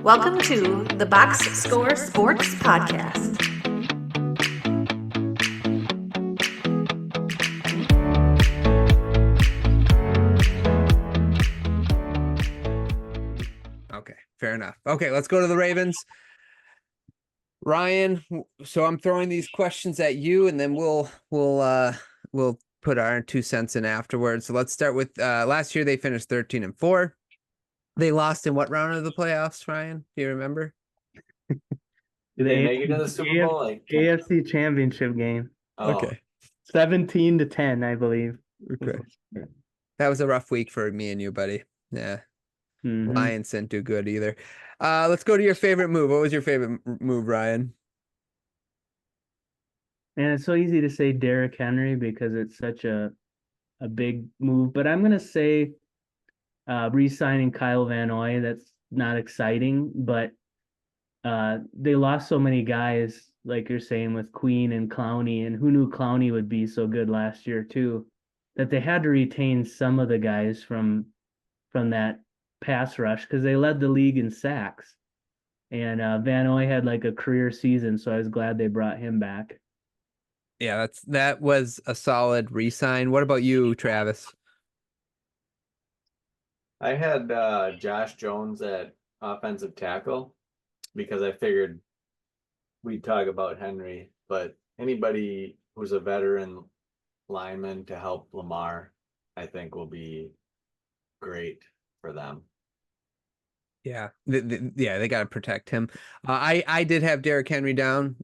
Welcome to the Box Score Sports Podcast. Okay, fair enough. Okay, let's go to the Ravens. Ryan, so I'm throwing these questions at you, and then we'll put our 2 cents in afterwards. So let's start with last year they finished 13-4. They lost in what round of the playoffs, Ryan? Do you remember? Did they make it to the Super Bowl? AFC Championship game. Okay. 17-10, I believe. Okay. That was a rough week for me and you, buddy. Yeah. Lions didn't do good either. Let's go to your favorite move. What was your favorite move, Ryan? And it's so easy to say Derrick Henry because it's such a big move, but I'm gonna say re-signing Kyle Van Noy. That's not exciting, but they lost so many guys, like you're saying, with Queen and Clowney, and who knew Clowney would be so good last year too, that they had to retain some of the guys from that pass rush because they led the league in sacks. And Van Noy had like a career season, so I was glad they brought him back. Yeah, that was a solid re-sign. What about you, Travis? I had Josh Jones at offensive tackle because I figured we'd talk about Henry, but anybody who's a veteran lineman to help Lamar, I think will be great for them. Yeah, they got to protect him. I did have Derrick Henry down.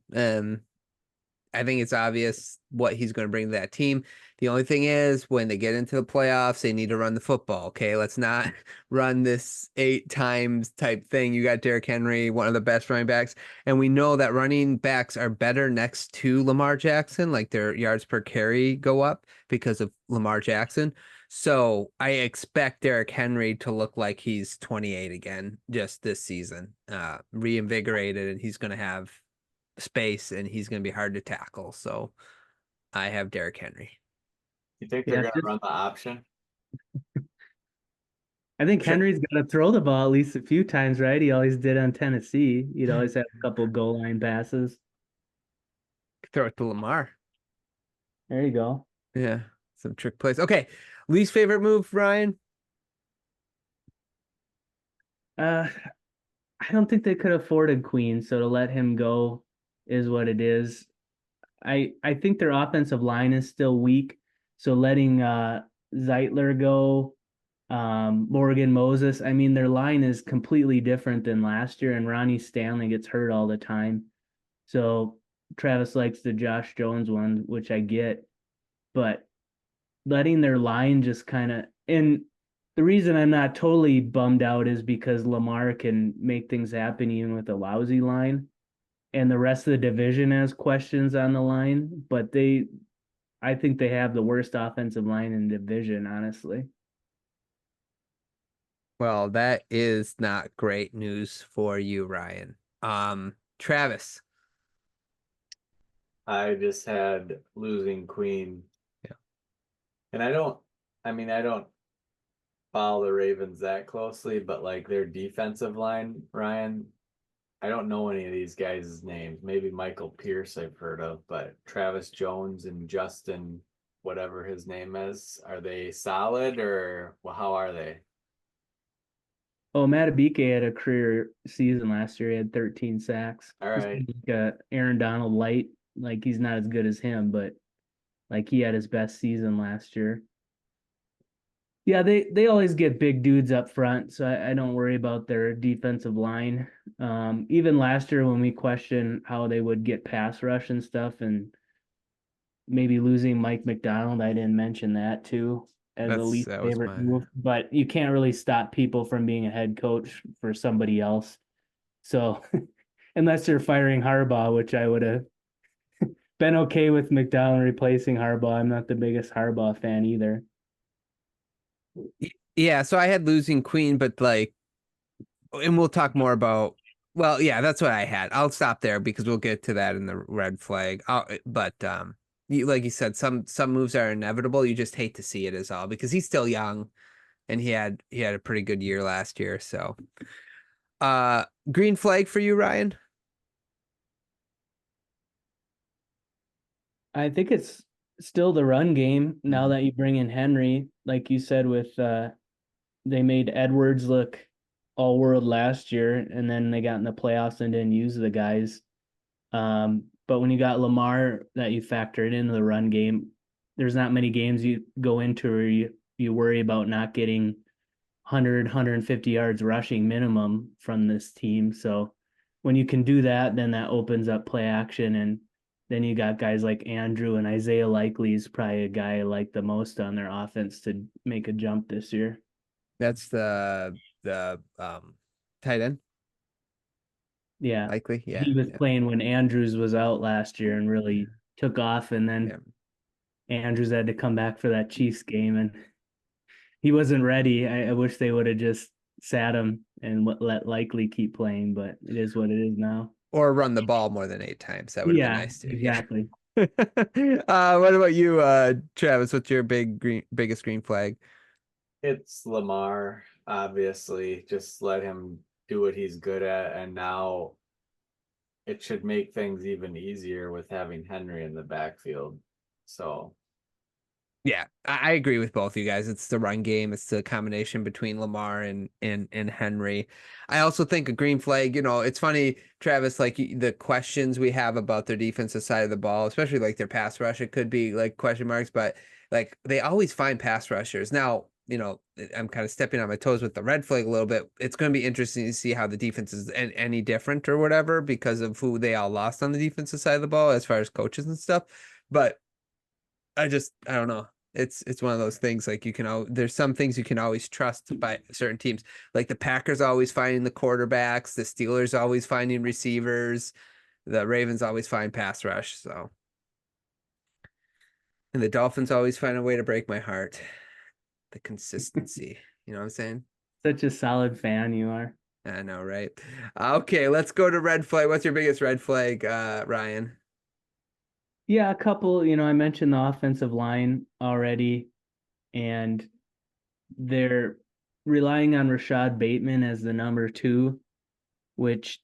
I think it's obvious what he's going to bring to that team. The only thing is when they get into the playoffs, they need to run the football. Okay, let's not run this 8 times type thing. You got Derrick Henry, one of the best running backs, and we know that running backs are better next to Lamar Jackson. Like their yards per carry go up because of Lamar Jackson. So I expect Derrick Henry to look like he's 28 again just this season, reinvigorated, and he's going to have space and he's going to be hard to tackle. So I have Derrick Henry. You think they're going to run the option? I think Henry's got to throw the ball at least a few times, right? He always did on Tennessee. He'd always have a couple goal line passes. Throw it to Lamar. There you go. Yeah, some trick plays. Okay, least favorite move, Ryan? I don't think they could have afforded Queen, so to let him go is what it is. I think their offensive line is still weak, so letting Zeitler go, Morgan Moses. I mean, their line is completely different than last year, and Ronnie Stanley gets hurt all the time. So Travis likes the Josh Jones one, which I get, but letting their line just kind of, and the reason I'm not totally bummed out is because Lamar can make things happen even with a lousy line, and the rest of the division has questions on the line, but I think they have the worst offensive line in the division, honestly. Well, that is not great news for you, Ryan. Travis. I just had losing Queen. Yeah. And I don't follow the Ravens that closely, but like their defensive line, Ryan, I don't know any of these guys' names. Maybe Michael Pierce I've heard of, but Travis Jones and Justin, whatever his name is, are they solid or how are they? Oh, Matabike had a career season last year. He had 13 sacks. All right. Like Aaron Donald light. Like he's not as good as him, but like he had his best season last year. Yeah, they always get big dudes up front, so I don't worry about their defensive line. Even last year when we questioned how they would get pass rush and stuff, and maybe losing Mike McDonald, I didn't mention that too as the least favorite move. But you can't really stop people from being a head coach for somebody else. So unless you're firing Harbaugh, which I would have been okay with McDonald replacing Harbaugh. I'm not the biggest Harbaugh fan either. Yeah, so I had losing Queen, but like, and we'll talk more about, well, yeah, that's what I had. I'll stop there because we'll get to that in the red flag. But like you said, some moves are inevitable. You just hate to see it as all because he's still young and he had a pretty good year last year. So Green flag for you, Ryan? I think it's still the run game now Mhm. that you bring in Henry, like you said, with they made Edwards look all world last year, and then they got in the playoffs and didn't use the guys. But when you got Lamar that you factored into the run game, there's not many games you go into where you worry about not getting 150 yards rushing minimum from this team. So when you can do that, then that opens up play action, and then you got guys like Andrew and Isaiah Likely is probably a guy I like the most on their offense to make a jump this year. That's the tight end, Yeah. likely. Yeah, He was yeah, playing when Andrews was out last year and really took off, and yeah. then Andrews had to come back for that Chiefs game, and he wasn't ready. I wish they would have just sat him and let Likely keep playing, but it is what it is now. Or run the ball more than 8 times. That would have been Yeah, nice too. Yeah. exactly. What about you, Travis? What's your biggest green flag? It's Lamar, obviously. Just let him do what he's good at, and now it should make things even easier with having Henry in the backfield. So Yeah, I agree with both you guys. It's the run game. It's the combination between Lamar and Henry. I also think a green flag, it's funny, Travis, like the questions we have about their defensive side of the ball, especially like their pass rush, it could be like question marks, but like they always find pass rushers. Now, I'm kind of stepping on my toes with the red flag a little bit. It's going to be interesting to see how the defense is any different or whatever because of who they all lost on the defensive side of the ball as far as coaches and stuff. But I don't know. It's one of those things like there's some things you can always trust by certain teams. Like the Packers always finding the quarterbacks, the Steelers always finding receivers, the Ravens always find pass rush, so and the Dolphins always find a way to break my heart. The consistency. You know what I'm saying? Such a solid fan you are. I know, right? Okay, let's go to red flag. What's your biggest red flag, Ryan? Yeah, a couple, I mentioned the offensive line already, and they're relying on Rashad Bateman as the number two, which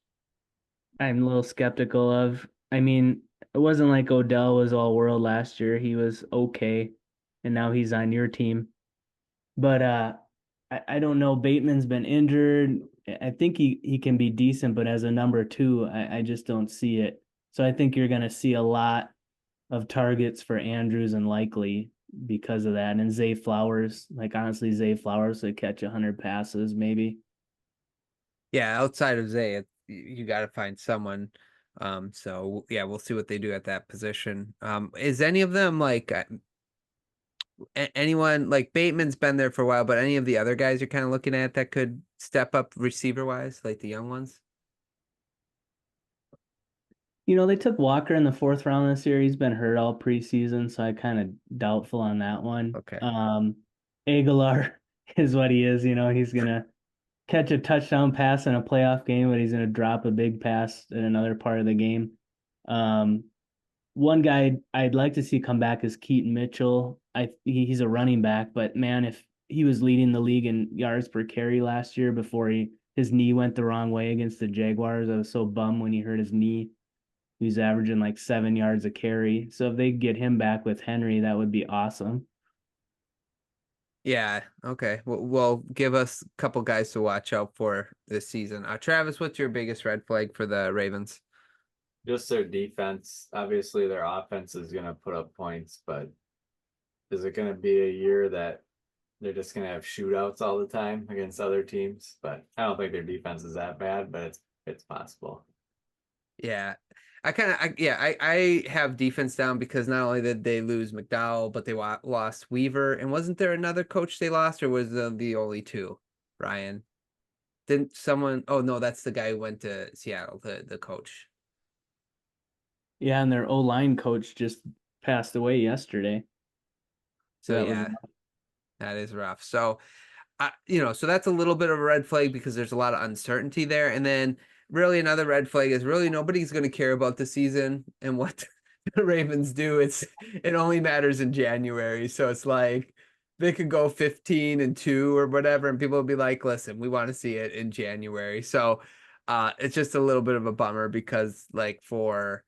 I'm a little skeptical of. I mean, it wasn't like Odell was all world last year. He was okay, and now he's on your team. But I don't know. Bateman's been injured. I think he can be decent, but as a number two, I just don't see it. So I think you're gonna see a lot of targets for Andrews and Likely because of that. And Zay Flowers, like honestly, Zay Flowers would catch 100 passes maybe. Yeah, outside of Zay, you got to find someone. So yeah, we'll see what they do at that position. Is any of them like anyone like Bateman's been there for a while, but any of the other guys you're kind of looking at that could step up receiver wise, like the young ones? They took Walker in the fourth round this year. He's been hurt all preseason, so I kind of doubtful on that one. Okay. Aguilar is what he is. He's gonna catch a touchdown pass in a playoff game, but he's gonna drop a big pass in another part of the game. Um, One guy I'd like to see come back is Keaton Mitchell. He's a running back, but man, if he was leading the league in yards per carry last year before his knee went the wrong way against the Jaguars, I was so bummed when he hurt his knee. He was averaging like 7 yards a carry. So if they get him back with Henry, that would be awesome. Yeah. Okay. Well, give us a couple guys to watch out for this season. Travis, what's your biggest red flag for the Ravens? just their defense. Obviously, their offense is going to put up points, but is it going to be a year that they're just going to have shootouts all the time against other teams? But I don't think their defense is that bad, but it's possible. Yeah. I have defense down because not only did they lose McDowell, but they lost Weaver. And wasn't there another coach they lost, or was the only two? Ryan, didn't someone? Oh no, that's the guy who went to Seattle. The coach. Yeah, and their O-line coach just passed away yesterday. So So that was yeah, that is rough. So so that's a little bit of a red flag because there's a lot of uncertainty there. And then really another red flag is really nobody's going to care about the season and what the Ravens do. It only matters in January. So it's like they could go 15-2 or whatever, and people will be like, listen, we want to see it in January. So it's just a little bit of a bummer because like for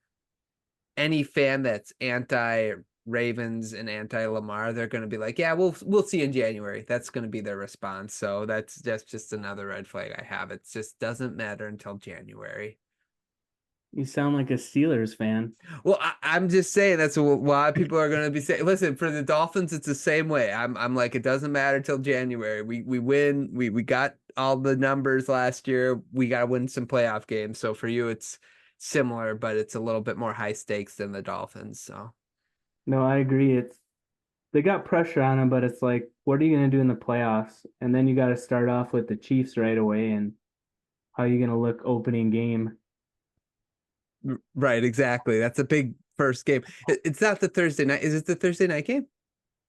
any fan that's anti Ravens and anti Lamar, they're going to be like, yeah, we'll see in January. That's going to be their response. So that's just another red flag I have. It just doesn't matter until January. You sound like a Steelers fan. Well, I'm just saying that's why people are going to be saying. Listen, for the Dolphins, it's the same way. I'm like, it doesn't matter till January. We win. We got all the numbers last year. We got to win some playoff games. So for you, it's similar, but it's a little bit more high stakes than the Dolphins. So. No, I agree. They got pressure on them, but it's like, what are you going to do in the playoffs? And then you got to start off with the Chiefs right away, and how are you going to look opening game? Right, exactly. That's a big first game. It's not the Thursday night. Is it the Thursday night game?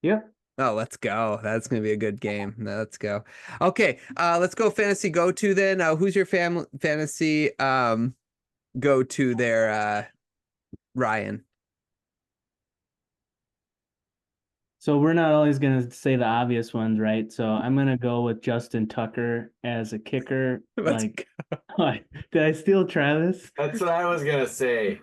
Yeah. Oh, let's go. That's going to be a good game. Let's go. Okay, let's go fantasy go-to then. Who's your fantasy go-to there, Ryan? So we're not always going to say the obvious ones, right? So I'm going to go with Justin Tucker as a kicker. Let's Did I steal Travis? That's what I was gonna say.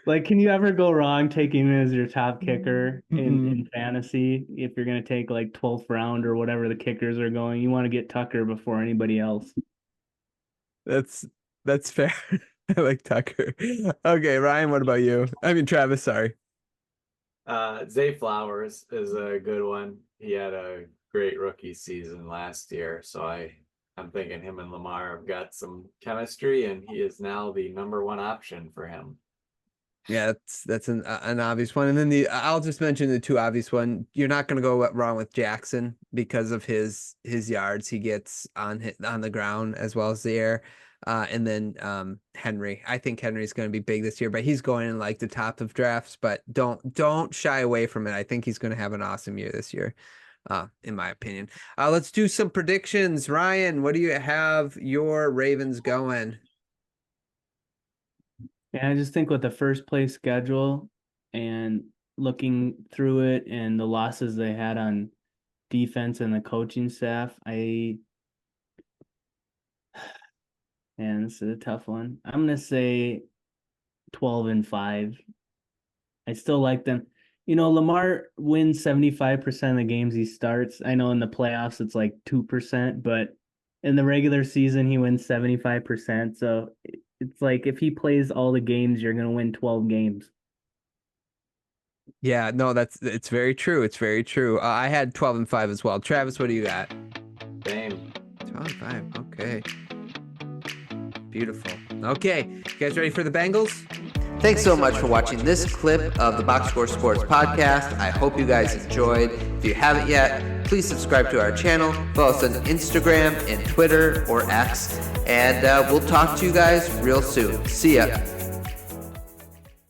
Like, can you ever go wrong taking him as your top kicker in fantasy? If you're going to take like 12th round or whatever the kickers are going, you want to get Tucker before anybody else. That's fair. I like Tucker. Okay, Ryan, what about you? I mean, Travis, sorry. Zay Flowers is a good one. He had a great rookie season last year, so I'm thinking him and Lamar have got some chemistry, and he is now the number one option for him. Yeah, that's an obvious one, and then I'll just mention the two obvious one. You're not going to go wrong with Jackson because of his yards he gets on the ground as well as the air. And then Henry. I think Henry's going to be big this year, but he's going in like the top of drafts. But don't shy away from it. I think he's going to have an awesome year this year, in my opinion. Let's do some predictions. Ryan, what do you have your Ravens going? Yeah, I just think with the first place schedule and looking through it and the losses they had on defense and the coaching staff, and this is a tough one. I'm gonna say 12-5. I still like them. You know, Lamar wins 75% of the games he starts. I know in the playoffs it's like 2%, but in the regular season he wins 75%. So it's like if he plays all the games, you're gonna win 12 games. Yeah, no, it's very true. It's very true. I had 12-5 as well. Travis, what do you got? Same. 12-5. Okay. Beautiful. Okay, you guys ready for the Bengals? Thanks so much for watching this clip of the Box Score Sports podcast. I hope you guys enjoyed. If you haven't yet, please subscribe to our channel. Follow us on Instagram and Twitter or X. And we'll talk to you guys real soon. See ya.